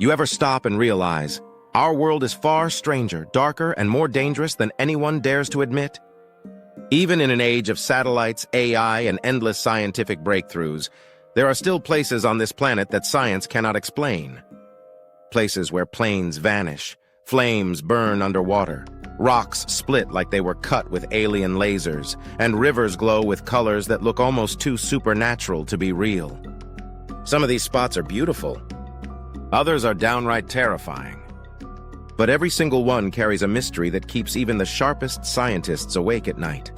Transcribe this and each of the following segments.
You ever stop and realize, our world is far stranger, darker, and more dangerous than anyone dares to admit? Even in an age of satellites, AI, and endless scientific breakthroughs, there are still places on this planet that science cannot explain. Places where planes vanish, flames burn underwater, rocks split like they were cut with alien lasers, and rivers glow with colors that look almost too supernatural to be real. Some of these spots are beautiful. Others are downright terrifying. But every single one carries a mystery that keeps even the sharpest scientists awake at night.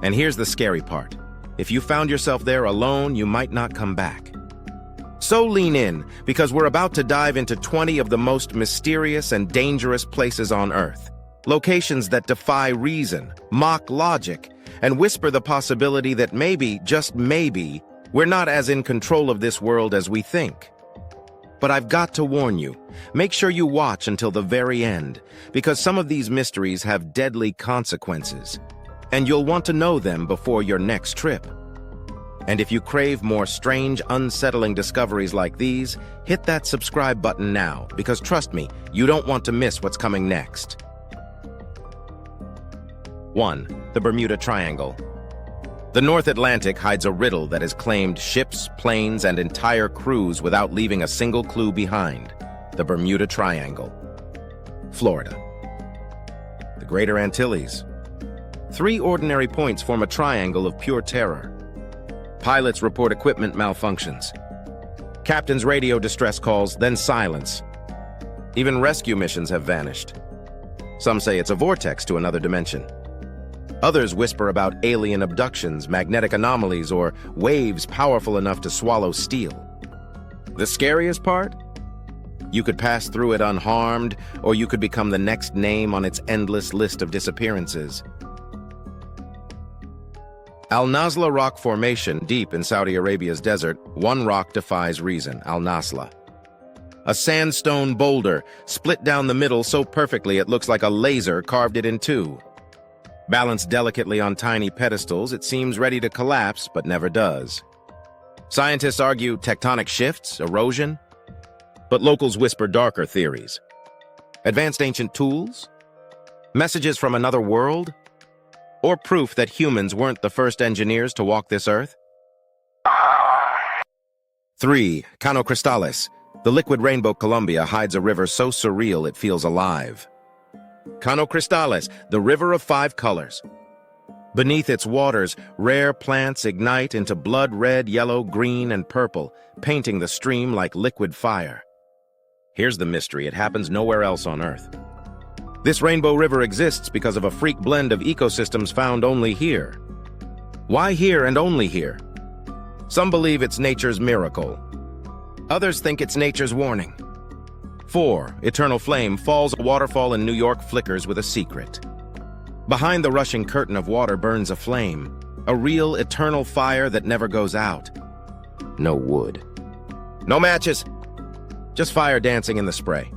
And here's the scary part. If you found yourself there alone, you might not come back. So lean in, because we're about to dive into 20 of the most mysterious and dangerous places on Earth. Locations that defy reason, mock logic, and whisper the possibility that maybe, just maybe, we're not as in control of this world as we think. But I've got to warn you, make sure you watch until the very end, because some of these mysteries have deadly consequences, and you'll want to know them before your next trip. And if you crave more strange, unsettling discoveries like these, hit that subscribe button now, because trust me, you don't want to miss what's coming next. 1. The Bermuda Triangle. The North Atlantic hides a riddle that has claimed ships, planes, and entire crews without leaving a single clue behind. The Bermuda Triangle. Florida. The Greater Antilles. 3 ordinary points form a triangle of pure terror. Pilots report equipment malfunctions. Captains radio distress calls, then silence. Even rescue missions have vanished. Some say it's a vortex to another dimension. Others whisper about alien abductions, magnetic anomalies, or waves powerful enough to swallow steel. The scariest part? You could pass through it unharmed, or you could become the next name on its endless list of disappearances. Al-Nazla Rock Formation, deep in Saudi Arabia's desert, one rock defies reason, Al-Nazla. A sandstone boulder, split down the middle so perfectly it looks like a laser carved it in two. Balanced delicately on tiny pedestals, it seems ready to collapse, but never does. Scientists argue tectonic shifts, erosion, but locals whisper darker theories. Advanced ancient tools? Messages from another world? Or proof that humans weren't the first engineers to walk this earth? 3. Cano Cristales. The liquid rainbow Colombia hides a river so surreal it feels alive. Cano Cristales, the river of 5 colors. Beneath its waters, rare plants ignite into blood red, yellow, green, and purple, painting the stream like liquid fire. Here's the mystery: it happens nowhere else on Earth. This rainbow river exists because of a freak blend of ecosystems found only here. Why here and only here? Some believe it's nature's miracle. Others think it's nature's warning. 4. Eternal Flame falls. A waterfall in New York flickers with a secret. Behind the rushing curtain of water burns a flame, a real eternal fire that never goes out. No wood. No matches. Just fire dancing in the spray.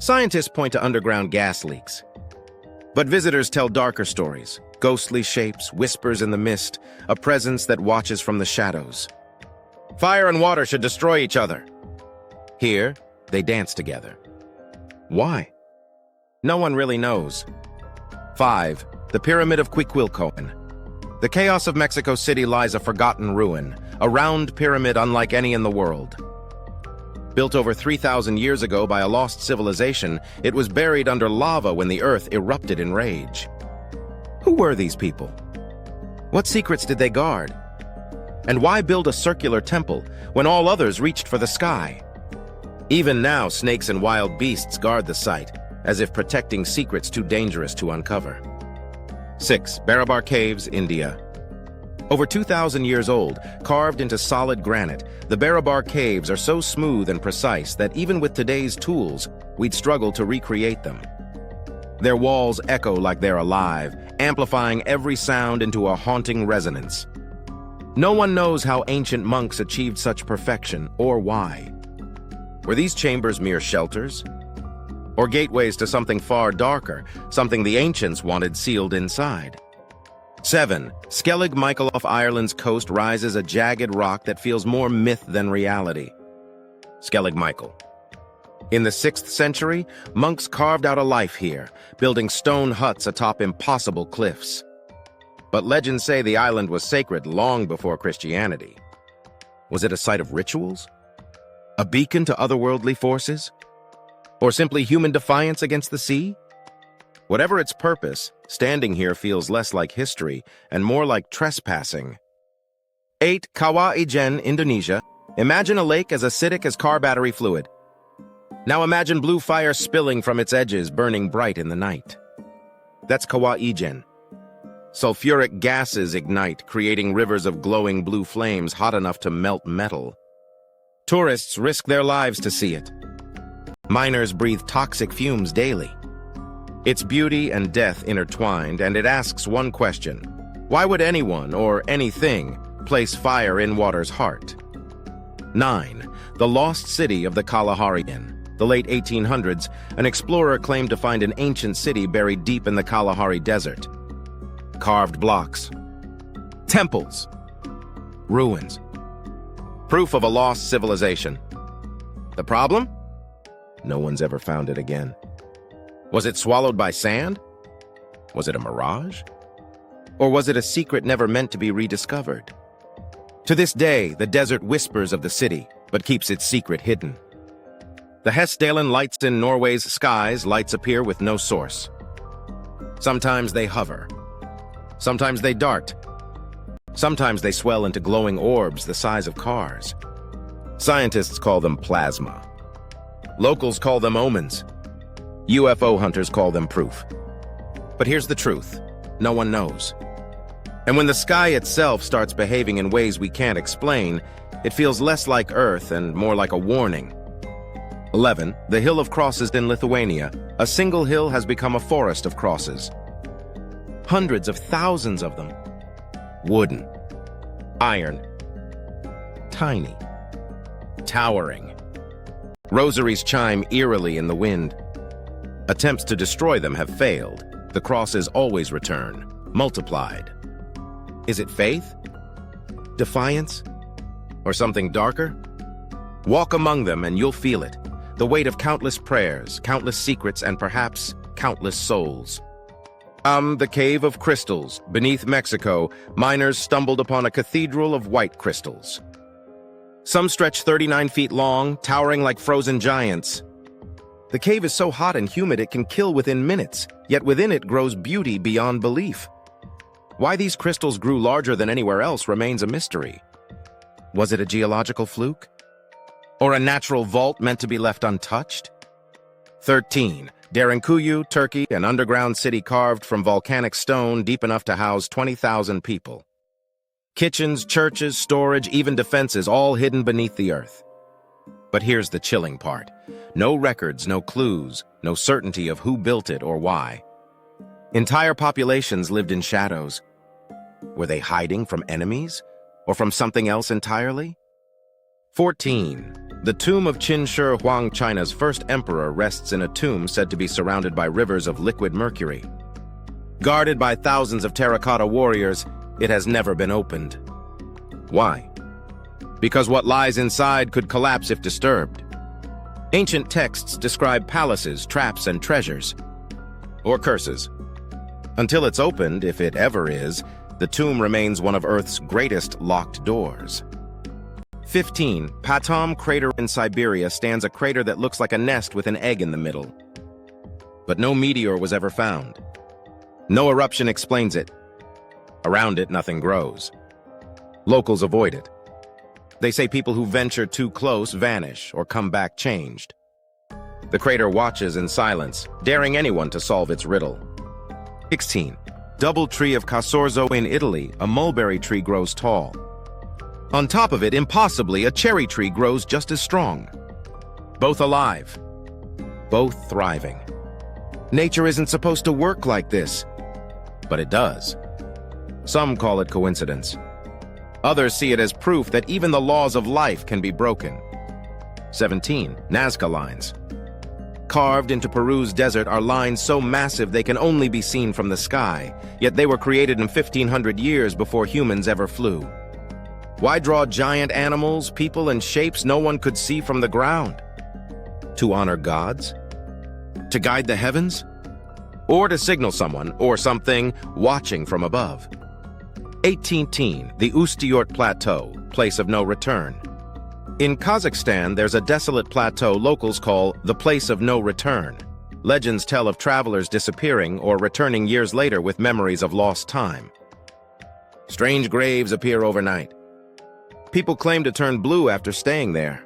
Scientists point to underground gas leaks. But visitors tell darker stories. Ghostly shapes, whispers in the mist, a presence that watches from the shadows. Fire and water should destroy each other. Here, they dance together. Why? No one really knows. 5. The Pyramid of Quiquilcoin. The chaos of Mexico City lies a forgotten ruin, a round pyramid unlike any in the world. Built over 3,000 years ago by a lost civilization, it was buried under lava when the earth erupted in rage. Who were these people? What secrets did they guard? And why build a circular temple when all others reached for the sky? Even now, snakes and wild beasts guard the site, as if protecting secrets too dangerous to uncover. 6. Barabar Caves, India. Over 2,000 years old, carved into solid granite, the Barabar Caves are so smooth and precise that even with today's tools, we'd struggle to recreate them. Their walls echo like they're alive, amplifying every sound into a haunting resonance. No one knows how ancient monks achieved such perfection, or why. Were these chambers mere shelters? Or gateways to something far darker, something the ancients wanted sealed inside? 7. Skellig Michael. Off Ireland's coast rises a jagged rock that feels more myth than reality. Skellig Michael. In the 6th century, monks carved out a life here, building stone huts atop impossible cliffs. But legends say the island was sacred long before Christianity. Was it a site of rituals? A beacon to otherworldly forces? Or simply human defiance against the sea? Whatever its purpose, standing here feels less like history and more like trespassing. 8. Kawah Ijen, Indonesia. Imagine a lake as acidic as car battery fluid. Now imagine blue fire spilling from its edges, burning bright in the night. That's Kawah Ijen. Sulfuric gases ignite, creating rivers of glowing blue flames hot enough to melt metal. Tourists risk their lives to see it. Miners breathe toxic fumes daily. Its beauty and death intertwined, and it asks one question. Why would anyone, or anything, place fire in water's heart? 9. The lost city of the Kalahari. In the late 1800s, an explorer claimed to find an ancient city buried deep in the Kalahari Desert. Carved blocks, temples, ruins. Proof of a lost civilization. The problem? No one's ever found it again. Was it swallowed by sand? Was it a mirage? Or was it a secret never meant to be rediscovered? To this day, the desert whispers of the city, but keeps its secret hidden. The Hessdalen lights in Norway's skies, lights appear with no source. Sometimes they hover. Sometimes they dart. Sometimes they swell into glowing orbs the size of cars. Scientists call them plasma. Locals call them omens. UFO hunters call them proof. But here's the truth. No one knows. And when the sky itself starts behaving in ways we can't explain, it feels less like Earth and more like a warning. 11. The Hill of Crosses in Lithuania. A single hill has become a forest of crosses. Hundreds of thousands of them. Wooden. Iron. Tiny. Towering. Rosaries chime eerily in the wind. Attempts to destroy them have failed. The crosses always return, multiplied. Is it faith? Defiance? Or something darker? Walk among them and you'll feel it. The weight of countless prayers, countless secrets, and perhaps countless souls. The Cave of Crystals. Beneath Mexico, miners stumbled upon a cathedral of white crystals. Some stretch 39 feet long, towering like frozen giants. The cave is so hot and humid it can kill within minutes, yet within it grows beauty beyond belief. Why these crystals grew larger than anywhere else remains a mystery. Was it a geological fluke? Or a natural vault meant to be left untouched? 13. Derinkuyu, Turkey, an underground city carved from volcanic stone deep enough to house 20,000 people. Kitchens, churches, storage, even defenses, all hidden beneath the earth. But here's the chilling part. No records, no clues, no certainty of who built it or why. Entire populations lived in shadows. Were they hiding from enemies? Or from something else entirely? 14. The tomb of Qin Shi Huang, China's first emperor, rests in a tomb said to be surrounded by rivers of liquid mercury. Guarded by thousands of terracotta warriors, it has never been opened. Why? Because what lies inside could collapse if disturbed. Ancient texts describe palaces, traps, and treasures. Or curses. Until it's opened, if it ever is, the tomb remains one of Earth's greatest locked doors. 15. Patom crater in Siberia stands a crater that looks like a nest with an egg in the middle. But no meteor was ever found. No eruption explains it. Around it, nothing grows. Locals avoid it. They say people who venture too close vanish or come back changed. The crater watches in silence, daring anyone to solve its riddle. 16. Double tree of Casorzo in Italy, a mulberry tree grows tall. On top of it, impossibly, a cherry tree grows just as strong. Both alive. Both thriving. Nature isn't supposed to work like this, but it does. Some call it coincidence. Others see it as proof that even the laws of life can be broken. 17. Nazca lines. Carved into Peru's desert are lines so massive they can only be seen from the sky, yet they were created in 1,500 years before humans ever flew. Why draw giant animals, people, and shapes no one could see from the ground? To honor gods? To guide the heavens? Or to signal someone or something watching from above? 18. The Ustiyurt Plateau, place of no return. In Kazakhstan, there's a desolate plateau locals call the place of no return. Legends tell of travelers disappearing or returning years later with memories of lost time. Strange graves appear overnight. People claim to turn blue after staying there.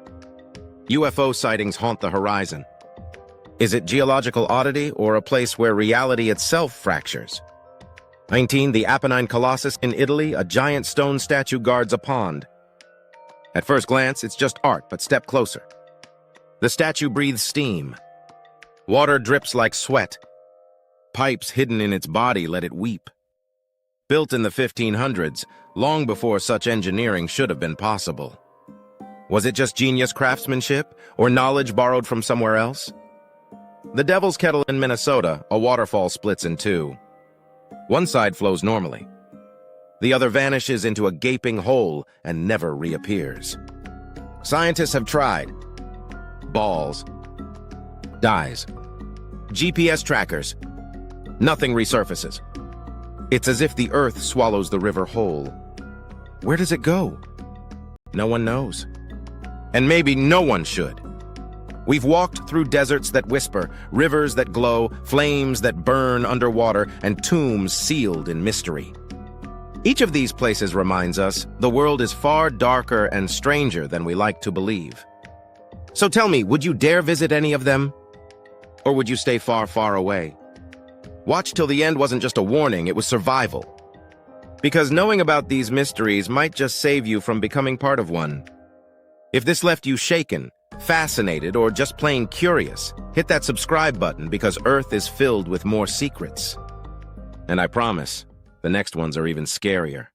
UFO sightings haunt the horizon. Is it geological oddity or a place where reality itself fractures? 19. The Apennine Colossus in Italy, a giant stone statue guards a pond. At first glance, it's just art, but step closer. The statue breathes steam. Water drips like sweat. Pipes hidden in its body let it weep. Built in the 1500s, long before such engineering should have been possible. Was it just genius craftsmanship, or knowledge borrowed from somewhere else? The Devil's Kettle in Minnesota, a waterfall splits in two. One side flows normally. The other vanishes into a gaping hole and never reappears. Scientists have tried. Balls. Dies. GPS trackers. Nothing resurfaces. It's as if the earth swallows the river whole. Where does it go? No one knows. And maybe no one should. We've walked through deserts that whisper, rivers that glow, flames that burn underwater, and tombs sealed in mystery. Each of these places reminds us the world is far darker and stranger than we like to believe. So tell me, would you dare visit any of them? Or would you stay far, far away? Watch till the end wasn't just a warning, it was survival. Because knowing about these mysteries might just save you from becoming part of one. If this left you shaken, fascinated, or just plain curious, hit that subscribe button because Earth is filled with more secrets. And I promise, the next ones are even scarier.